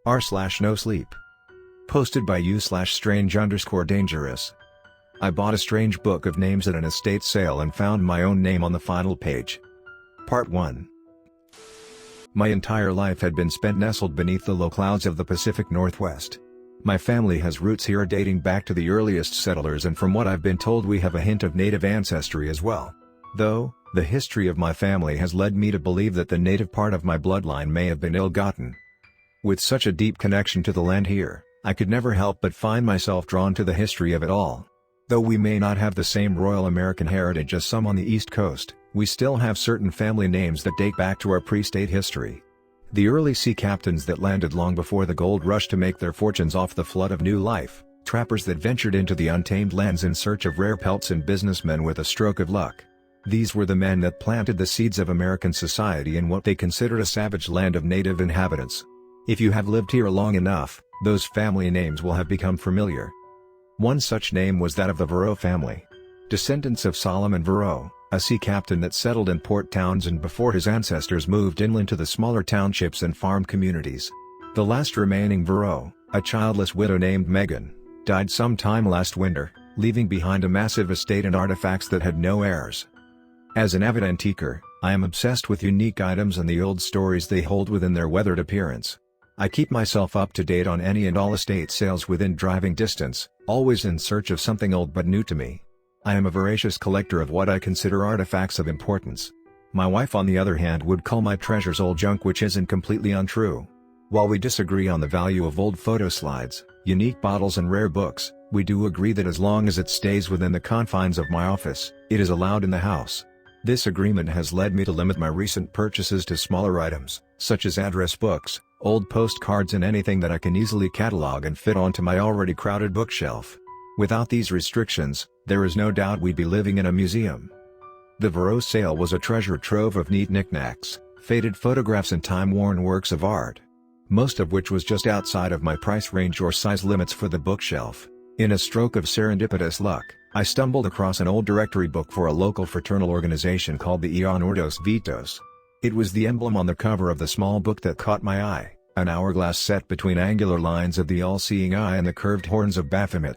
r/NoSleep. Posted by u/strange_dangerous. I bought a strange book of names at an estate sale and found my own name on the final page. Part 1. My entire life had been spent nestled beneath the low clouds of the Pacific Northwest. My family has roots here dating back to the earliest settlers, and from what I've been told we have a hint of native ancestry as well. Though, the history of my family has led me to believe that the native part of my bloodline may have been ill-gotten. With such a deep connection to the land here, I could never help but find myself drawn to the history of it all. Though we may not have the same Royal American heritage as some on the East Coast, we still have certain family names that date back to our pre-state history. The early sea captains that landed long before the gold rush to make their fortunes off the flood of new life, trappers that ventured into the untamed lands in search of rare pelts, and businessmen with a stroke of luck. These were the men that planted the seeds of American society in what they considered a savage land of native inhabitants. If you have lived here long enough, those family names will have become familiar. One such name was that of the Verreau family. Descendants of Solomon Verreau, a sea captain that settled in Port Townsend before his ancestors moved inland to the smaller townships and farm communities. The last remaining Verreau, a childless widow named Megan, died sometime last winter, leaving behind a massive estate and artifacts that had no heirs. As an avid antiquer, I am obsessed with unique items and the old stories they hold within their weathered appearance. I keep myself up to date on any and all estate sales within driving distance, always in search of something old but new to me. I am a voracious collector of what I consider artifacts of importance. My wife, on the other hand, would call my treasures old junk, which isn't completely untrue. While we disagree on the value of old photo slides, unique bottles and rare books, we do agree that as long as it stays within the confines of my office, it is allowed in the house. This agreement has led me to limit my recent purchases to smaller items, such as address books, old postcards, and anything that I can easily catalog and fit onto my already crowded bookshelf. Without these restrictions, there is no doubt we'd be living in a museum. The Verreau sale was a treasure trove of neat knickknacks, faded photographs, and time-worn works of art, most of which was just outside of my price range or size limits for the bookshelf. In a stroke of serendipitous luck, I stumbled across an old directory book for a local fraternal organization called the Ian Vitos. It was the emblem on the cover of the small book that caught my eye, an hourglass set between angular lines of the all-seeing eye and the curved horns of Baphomet.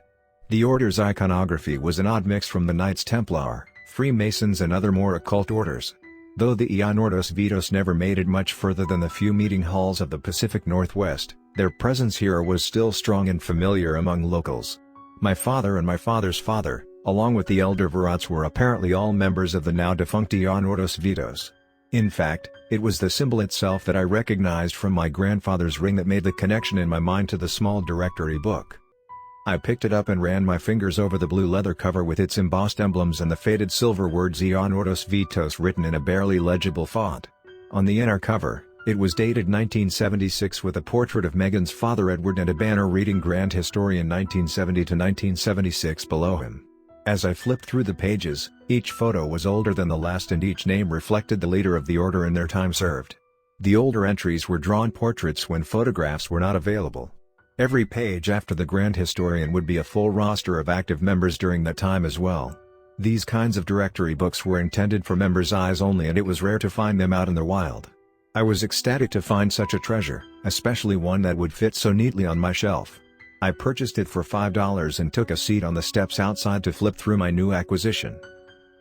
The order's iconography was an odd mix from the Knights Templar, Freemasons, and other more occult orders. Though the Ian Vitos never made it much further than the few meeting halls of the Pacific Northwest, their presence here was still strong and familiar among locals. My father and my father's father, along with the elder Verrats, were apparently all members of the now defunct Ian Vitos. In fact, it was the symbol itself that I recognized from my grandfather's ring that made the connection in my mind to the small directory book. I picked it up and ran my fingers over the blue leather cover with its embossed emblems and the faded silver words Ian Vitos written in a barely legible font. On the inner cover, it was dated 1976 with a portrait of Megan's father Edward and a banner reading Grand Historian 1970 to 1976 below him. As I flipped through the pages, each photo was older than the last and each name reflected the leader of the order and their time served. The older entries were drawn portraits when photographs were not available. Every page after the Grand Historian would be a full roster of active members during that time as well. These kinds of directory books were intended for members' eyes only, and it was rare to find them out in the wild. I was ecstatic to find such a treasure, especially one that would fit so neatly on my shelf. I purchased it for $5 and took a seat on the steps outside to flip through my new acquisition.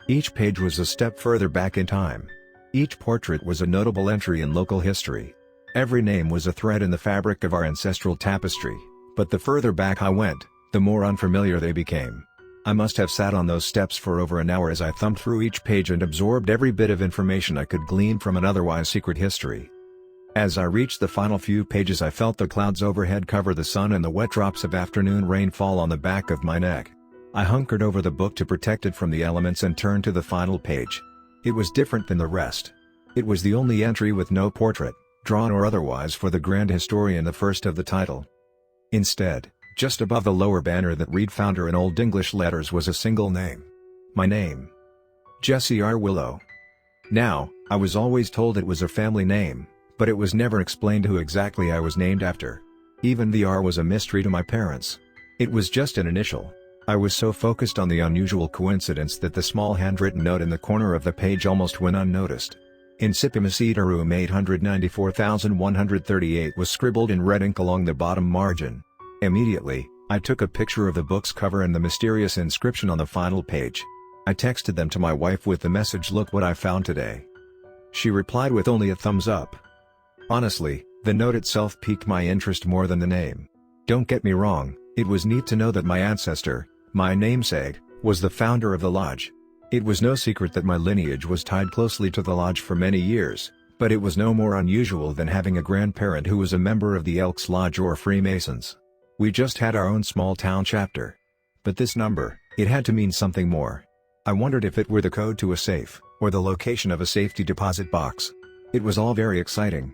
Each page was a step further back in time. Each portrait was a notable entry in local history. Every name was a thread in the fabric of our ancestral tapestry, but the further back I went, the more unfamiliar they became. I must have sat on those steps for over an hour as I thumbed through each page and absorbed every bit of information I could glean from an otherwise secret history. As I reached the final few pages, I felt the clouds overhead cover the sun and the wet drops of afternoon rain fall on the back of my neck. I hunkered over the book to protect it from the elements and turned to the final page. It was different than the rest. It was the only entry with no portrait, drawn or otherwise, for the Grand Historian, the first of the title. Instead, just above the lower banner that read Founder in Old English letters was a single name. My name. Jesse R. Willow. Now, I was always told it was a family name, but it was never explained who exactly I was named after. Even the R was a mystery to my parents. It was just an initial. I was so focused on the unusual coincidence that the small handwritten note in the corner of the page almost went unnoticed. Incipimus iterum 894,138 was scribbled in red ink along the bottom margin. Immediately, I took a picture of the book's cover and the mysterious inscription on the final page. I texted them to my wife with the message, "Look what I found today." She replied with only a thumbs up. Honestly, the note itself piqued my interest more than the name. Don't get me wrong, it was neat to know that my ancestor, my namesake, was the founder of the lodge. It was no secret that my lineage was tied closely to the lodge for many years, but it was no more unusual than having a grandparent who was a member of the Elks Lodge or Freemasons. We just had our own small town chapter. But this number, it had to mean something more. I wondered if it were the code to a safe, or the location of a safety deposit box. It was all very exciting.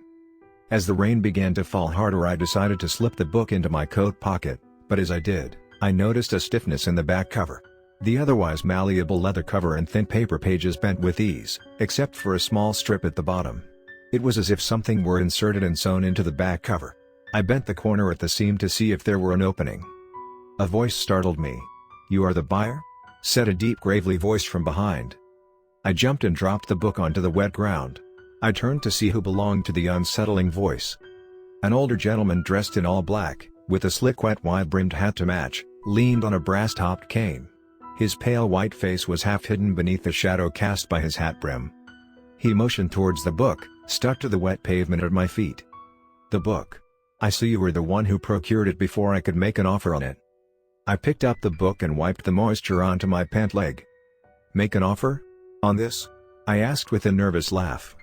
As the rain began to fall harder, I decided to slip the book into my coat pocket, but as I did, I noticed a stiffness in the back cover. The otherwise malleable leather cover and thin paper pages bent with ease, except for a small strip at the bottom. It was as if something were inserted and sewn into the back cover. I bent the corner at the seam to see if there were an opening. A voice startled me. "You are the buyer?" said a deep, gravely voice from behind. I jumped and dropped the book onto the wet ground. I turned to see who belonged to the unsettling voice. An older gentleman dressed in all black, with a slick wet wide-brimmed hat to match, leaned on a brass-topped cane. His pale white face was half hidden beneath the shadow cast by his hat brim. He motioned towards the book, stuck to the wet pavement at my feet. "The book. I see you were the one who procured it before I could make an offer on it." I picked up the book and wiped the moisture onto my pant leg. "Make an offer? On this?" I asked with a nervous laugh.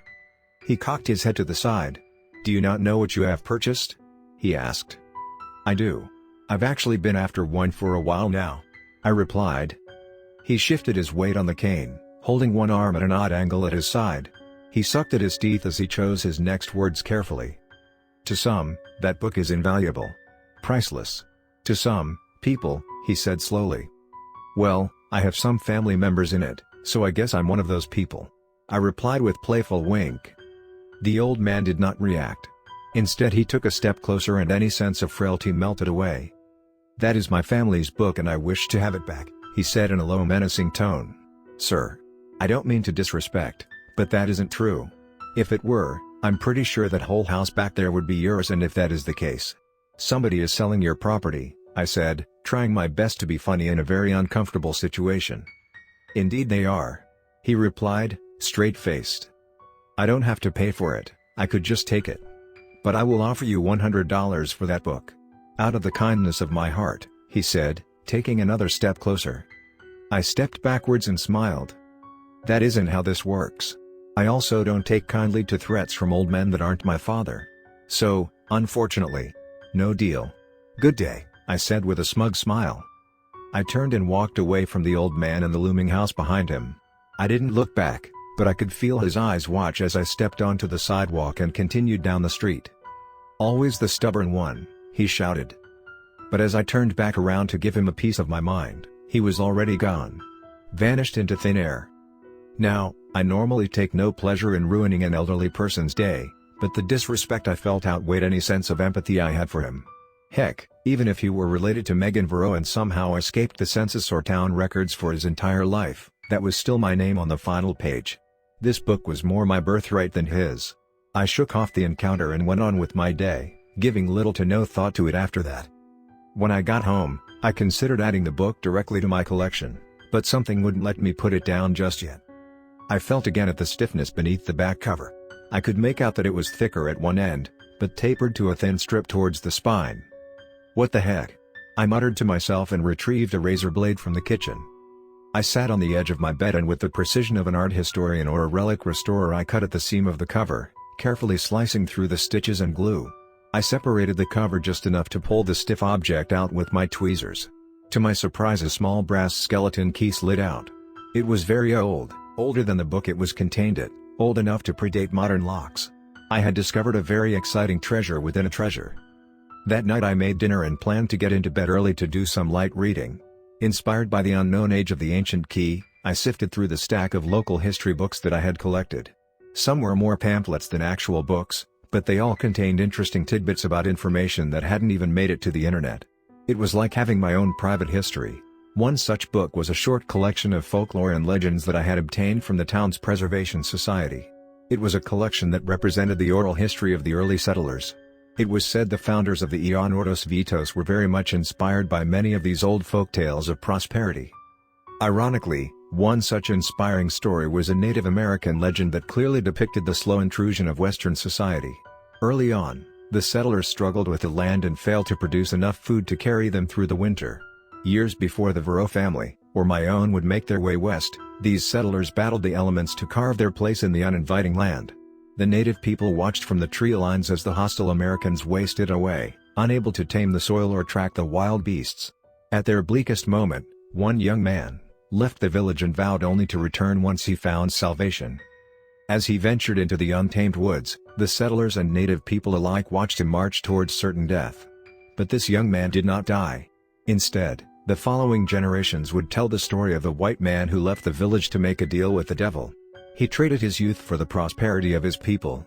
He cocked his head to the side. "Do you not know what you have purchased?" he asked. "I do. I've actually been after one for a while now," I replied. He shifted his weight on the cane, holding one arm at an odd angle at his side. He sucked at his teeth as he chose his next words carefully. "To some, that book is invaluable. Priceless. To some people," he said slowly. "Well, I have some family members in it, so I guess I'm one of those people," I replied with playful wink. The old man did not react. Instead, he took a step closer and any sense of frailty melted away. "That is my family's book and I wish to have it back," he said in a low, menacing tone. "Sir, I don't mean to disrespect, but that isn't true. If it were, I'm pretty sure that whole house back there would be yours, and if that is the case, somebody is selling your property," I said, trying my best to be funny in a very uncomfortable situation. "Indeed they are," he replied, straight-faced. "I don't have to pay for it, I could just take it. But I will offer you $100 for that book. Out of the kindness of my heart," he said, taking another step closer. I stepped backwards and smiled. "That isn't how this works. I also don't take kindly to threats from old men that aren't my father. So, unfortunately, no deal. Good day," I said with a smug smile. I turned and walked away from the old man and the looming house behind him. I didn't look back, but I could feel his eyes watch as I stepped onto the sidewalk and continued down the street. "Always the stubborn one," he shouted. But as I turned back around to give him a piece of my mind, he was already gone. Vanished into thin air. Now, I normally take no pleasure in ruining an elderly person's day, but the disrespect I felt outweighed any sense of empathy I had for him. Heck, even if he were related to Megan Varro and somehow escaped the census or town records for his entire life, that was still my name on the final page. This book was more my birthright than his. I shook off the encounter and went on with my day, giving little to no thought to it after that. When I got home, I considered adding the book directly to my collection, but something wouldn't let me put it down just yet. I felt again at the stiffness beneath the back cover. I could make out that it was thicker at one end, but tapered to a thin strip towards the spine. "What the heck?" I muttered to myself and retrieved a razor blade from the kitchen. I sat on the edge of my bed and with the precision of an art historian or a relic restorer I cut at the seam of the cover, carefully slicing through the stitches and glue. I separated the cover just enough to pull the stiff object out with my tweezers. To my surprise, a small brass skeleton key slid out. It was very old, older than the book it was contained in, old enough to predate modern locks. I had discovered a very exciting treasure within a treasure. That night I made dinner and planned to get into bed early to do some light reading. Inspired by the unknown age of the ancient key, I sifted through the stack of local history books that I had collected. Some were more pamphlets than actual books, but they all contained interesting tidbits about information that hadn't even made it to the internet. It was like having my own private history. One such book was a short collection of folklore and legends that I had obtained from the town's preservation society. It was a collection that represented the oral history of the early settlers. It was said the founders of the Ionortos Vitos were very much inspired by many of these old folk tales of prosperity. Ironically, one such inspiring story was a Native American legend that clearly depicted the slow intrusion of Western society. Early on, the settlers struggled with the land and failed to produce enough food to carry them through the winter. Years before the Varro family, or my own, would make their way west, these settlers battled the elements to carve their place in the uninviting land. The native people watched from the tree lines as the hostile Americans wasted away, unable to tame the soil or track the wild beasts. At their bleakest moment, one young man left the village and vowed only to return once he found salvation. As he ventured into the untamed woods, the settlers and native people alike watched him march towards certain death. But this young man did not die. Instead, the following generations would tell the story of the white man who left the village to make a deal with the devil. He traded his youth for the prosperity of his people.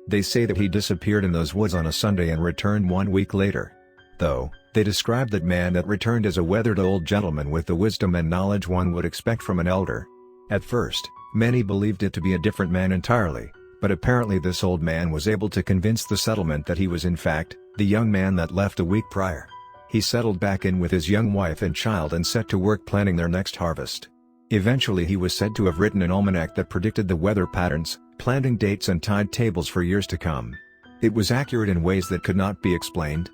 They say that he disappeared in those woods on a Sunday and returned 1 week later. Though, they described that man that returned as a weathered old gentleman with the wisdom and knowledge one would expect from an elder. At first, many believed it to be a different man entirely, but apparently this old man was able to convince the settlement that he was in fact the young man that left a week prior. He settled back in with his young wife and child and set to work planning their next harvest. Eventually he was said to have written an almanac that predicted the weather patterns, planting dates and tide tables for years to come. It was accurate in ways that could not be explained.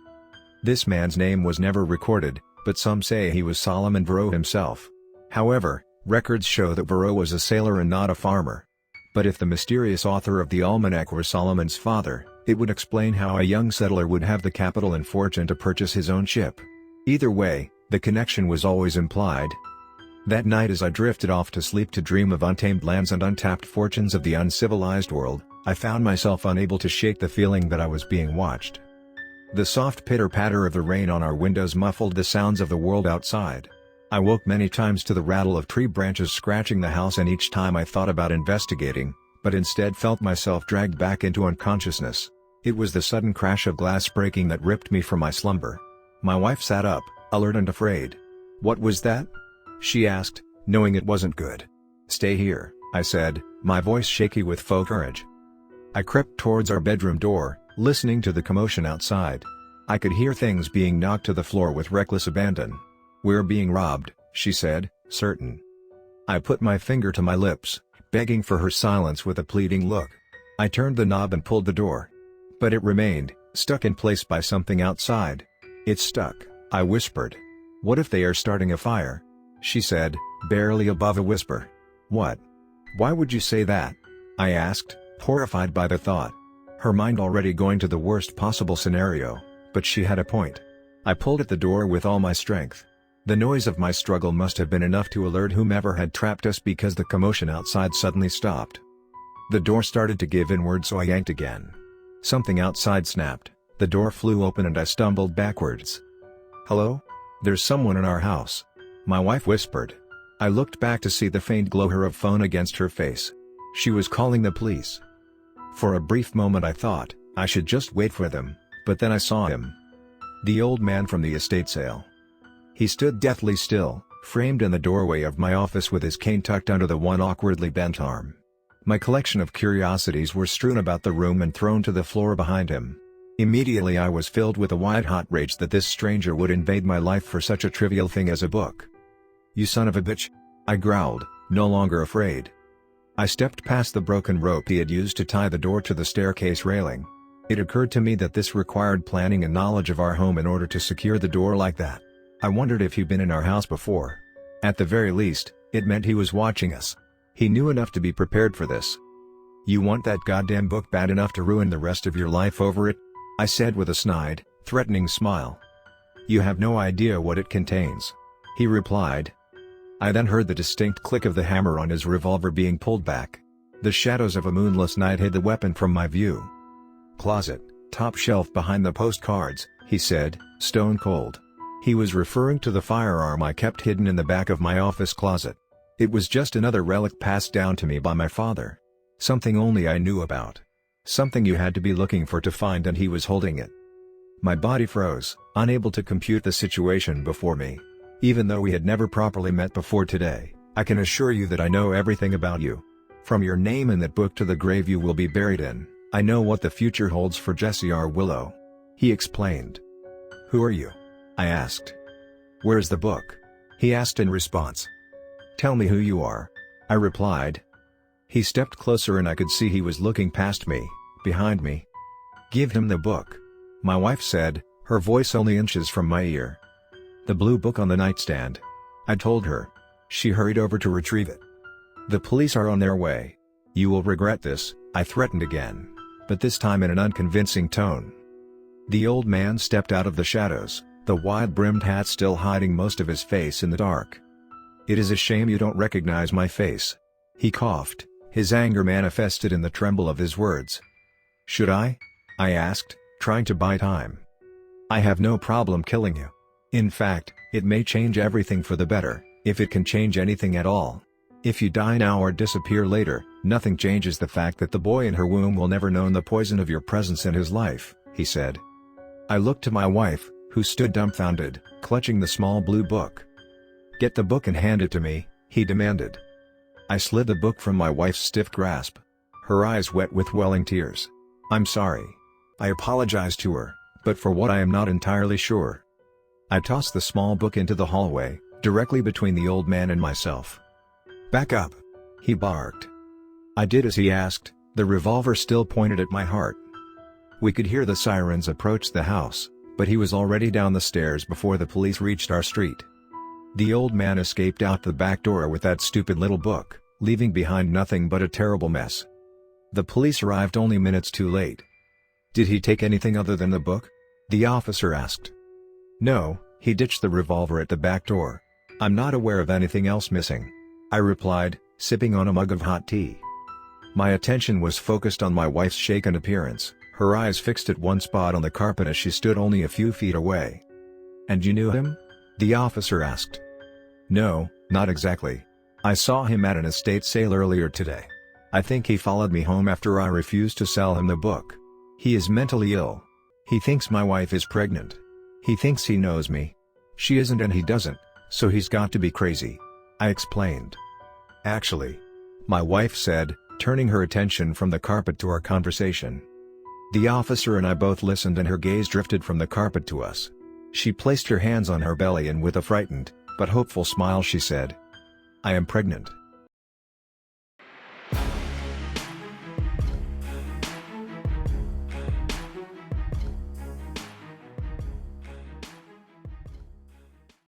This man's name was never recorded, but some say he was Solomon Varro himself. However, records show that Varro was a sailor and not a farmer. But if the mysterious author of the almanac were Solomon's father, it would explain how a young settler would have the capital and fortune to purchase his own ship. Either way, the connection was always implied. That night as I drifted off to sleep to dream of untamed lands and untapped fortunes of the uncivilized world, I found myself unable to shake the feeling that I was being watched. The soft pitter-patter of the rain on our windows muffled the sounds of the world outside. I woke many times to the rattle of tree branches scratching the house, and each time I thought about investigating, but instead felt myself dragged back into unconsciousness. It was the sudden crash of glass breaking that ripped me from my slumber. My wife sat up, alert and afraid. "What was that?" she asked, knowing it wasn't good. "Stay here," I said, my voice shaky with faux courage. I crept towards our bedroom door, listening to the commotion outside. I could hear things being knocked to the floor with reckless abandon. "We're being robbed," she said, certain. I put my finger to my lips, begging for her silence with a pleading look. I turned the knob and pulled the door. But it remained, stuck in place by something outside. "It's stuck," I whispered. "What if they are starting a fire?" she said, barely above a whisper. "What? Why would you say that?" I asked, horrified by the thought. Her mind already going to the worst possible scenario, but she had a point. I pulled at the door with all my strength. The noise of my struggle must have been enough to alert whomever had trapped us, because the commotion outside suddenly stopped. The door started to give inward, so I yanked again. Something outside snapped, the door flew open and I stumbled backwards. "Hello? There's someone in our house," my wife whispered. I looked back to see the faint glow of phone against her face. She was calling the police. For a brief moment I thought I should just wait for them, but then I saw him. The old man from the estate sale. He stood deathly still, framed in the doorway of my office with his cane tucked under the one awkwardly bent arm. My collection of curiosities were strewn about the room and thrown to the floor behind him. Immediately I was filled with a white-hot rage that this stranger would invade my life for such a trivial thing as a book. "You son of a bitch!" I growled, no longer afraid. I stepped past the broken rope he had used to tie the door to the staircase railing. It occurred to me that this required planning and knowledge of our home in order to secure the door like that. I wondered if he'd been in our house before. At the very least, it meant he was watching us. He knew enough to be prepared for this. "You want that goddamn book bad enough to ruin the rest of your life over it?" I said with a snide, threatening smile. "You have no idea what it contains," he replied. I then heard the distinct click of the hammer on his revolver being pulled back. The shadows of a moonless night hid the weapon from my view. "Closet, top shelf behind the postcards," he said, stone cold. He was referring to the firearm I kept hidden in the back of my office closet. It was just another relic passed down to me by my father. Something only I knew about. Something you had to be looking for to find, and he was holding it. My body froze, unable to compute the situation before me. "Even though we had never properly met before today, I can assure you that I know everything about you." From your name in that book to the grave you will be buried in, I know what the future holds for Jesse R. Willow. He explained. Who are you? I asked. Where's the book? He asked in response. Tell me who you are, I replied. He stepped closer and I could see he was looking past me, behind me. Give him the book, my wife said, her voice only inches from my ear. The blue book on the nightstand, I told her. She hurried over to retrieve it. The police are on their way. You will regret this, I threatened again, but this time in an unconvincing tone. The old man stepped out of the shadows, the wide-brimmed hat still hiding most of his face in the dark. It is a shame you don't recognize my face. He coughed, his anger manifested in the tremble of his words. Should I? I asked, trying to buy time. I have no problem killing you. In fact, it may change everything for the better, if it can change anything at all. If you die now or disappear later, nothing changes the fact that the boy in her womb will never know the poison of your presence in his life, he said. I looked to my wife, who stood dumbfounded, clutching the small blue book. Get the book and hand it to me, he demanded. I slid the book from my wife's stiff grasp. Her eyes wet with welling tears. I'm sorry. I apologized to her, but for what I am not entirely sure. I tossed the small book into the hallway, directly between the old man and myself. Back up, he barked. I did as he asked, the revolver still pointed at my heart. We could hear the sirens approach the house, but he was already down the stairs before the police reached our street. The old man escaped out the back door with that stupid little book, leaving behind nothing but a terrible mess. The police arrived only minutes too late. Did he take anything other than the book? The officer asked. No, he ditched the revolver at the back door. I'm not aware of anything else missing, I replied, sipping on a mug of hot tea. My attention was focused on my wife's shaken appearance, her eyes fixed at one spot on the carpet as she stood only a few feet away. And you knew him? The officer asked. No, not exactly. I saw him at an estate sale earlier today. I think he followed me home after I refused to sell him the book. He is mentally ill. He thinks my wife is pregnant. He thinks he knows me. She isn't and he doesn't, so he's got to be crazy, I explained. Actually, my wife said, turning her attention from the carpet to our conversation. The officer and I both listened and her gaze drifted from the carpet to us. She placed her hands on her belly and with a frightened, but hopeful smile she said, I am pregnant.